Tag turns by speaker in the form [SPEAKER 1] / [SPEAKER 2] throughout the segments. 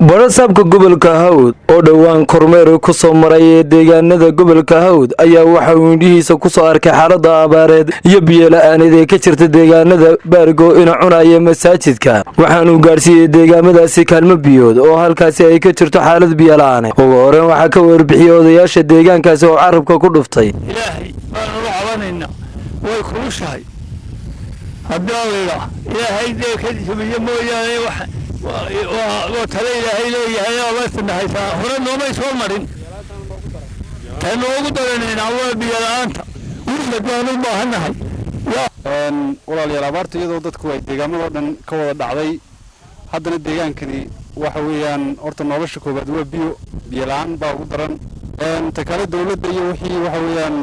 [SPEAKER 1] barasaabka gobolka Hawd oo dhawaan kormeer ku soo maray deegaanada gobolka Hawd ayaa waxa uu indhihiisa ku soo arkay xaaladda abaareed iyo biyo la'aaneed ee ka jirta deegaanada Baargo ina cunaya masaajidka waxaan uu gaarsiiyay deegaamadaasi kaalmo biyood oo halkaasi ay ka jirto xaalad biyo la'aan ugu horeen waxa ka warbixiyay odayaasha deegaankaasi oo carabka ku dhuftay
[SPEAKER 2] ilaahay baan u cabanayna way kulushahay hadda ilaahay deeqadiisa mooyaane wax وترى إلى هي واسمة هيسا هرنا ما يسوى مرين كانوا يقولون إن أول بيلانتا ولا كانوا ما هنهاي
[SPEAKER 3] ولا اليابارت يدو ضد كويت دجامل ودن كوا دعوي حدنا الدجان كذي وحويان أرت النوبش كوا بدو بيلان باودرن تكال الدولة دي وحي وحويان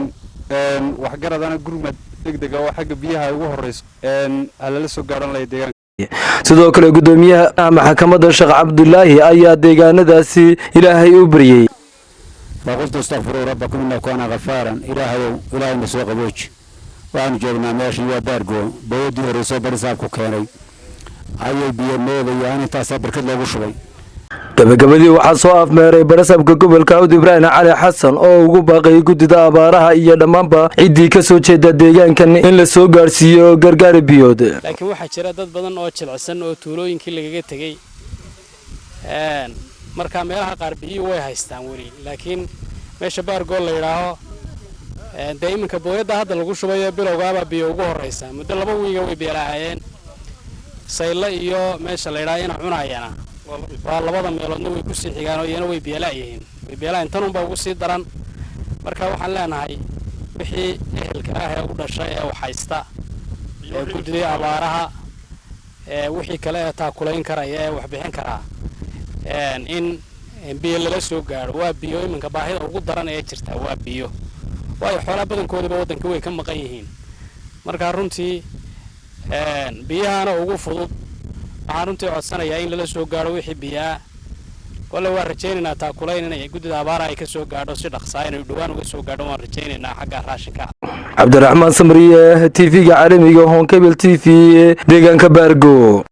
[SPEAKER 3] وحجرة أنا جرومة دقة وحاج بيها وهرس هلا لسه قارن لي دجان
[SPEAKER 1] sidoo kale gudoomiyaha maxkamadda Sheekh Cabdullaahi ayaa deegaanadaasi Ilaahay u bariyay
[SPEAKER 4] faqultu astaghfiru rabbakum innahu kana ghafaran ilaahay masoo qabooj waan joognaa meesha iyo Baargo boodi horeysoo barisaab ku keenay ayay biyo meelayaan inta sabarkad loogu shubay gabagabadii waxaa soo afmeeray barasaabka gobolka Hawd Ibrahim Cali Xasan oo ugu baaqay gudida abaaraha iyo dhamaanba cidii ka soo jeeda deegaankan in la soo gaarsiiyo gargaar biyood
[SPEAKER 5] laakiin waxa jira dad badan oo jilcsan oo tuulooyinkii lagaga tagay marka meelaha qaar biyo way haystaan wari laakiin meesha Baargo la yiraahdo daayimanka booyada hadda lagu shubayo bilowgaaba biyo ugu horeysa muddo 2 wiiga way beelaayeen sayla iyo meesha la yiraahdo ina cunayana waa labada meeloodna way ku sii xigaan oo iyana way beelaayeen tan unba ugu sii daran marka waxaan leenahay wixii ehelka ah ee u dhashay ee wax haysta ee guddiga abaaraha wixii kale ee taakulayn karaya ee wax bixin kara in biyo lala soo gaaro waa biyo iminka baahida ugu daran ee jirta waa biyo way xoolo badankooda wadanka way ka maqan yihiin marka runtii biyahana ugu fudud waxaan runtii codsanayaa in lala soo gaaro wixii biyaa wala waa rajaynaynaa taakulayn inay gudida abaaraha ay ka soo gaadho si dhaqsaa inay dhawaan uga soo gaadho waan rajaynaynaa xagga raashinka
[SPEAKER 1] Cabdiraxmaan Samriye TV-ga caalamiga Hon Cable TV deegaanka Baargo.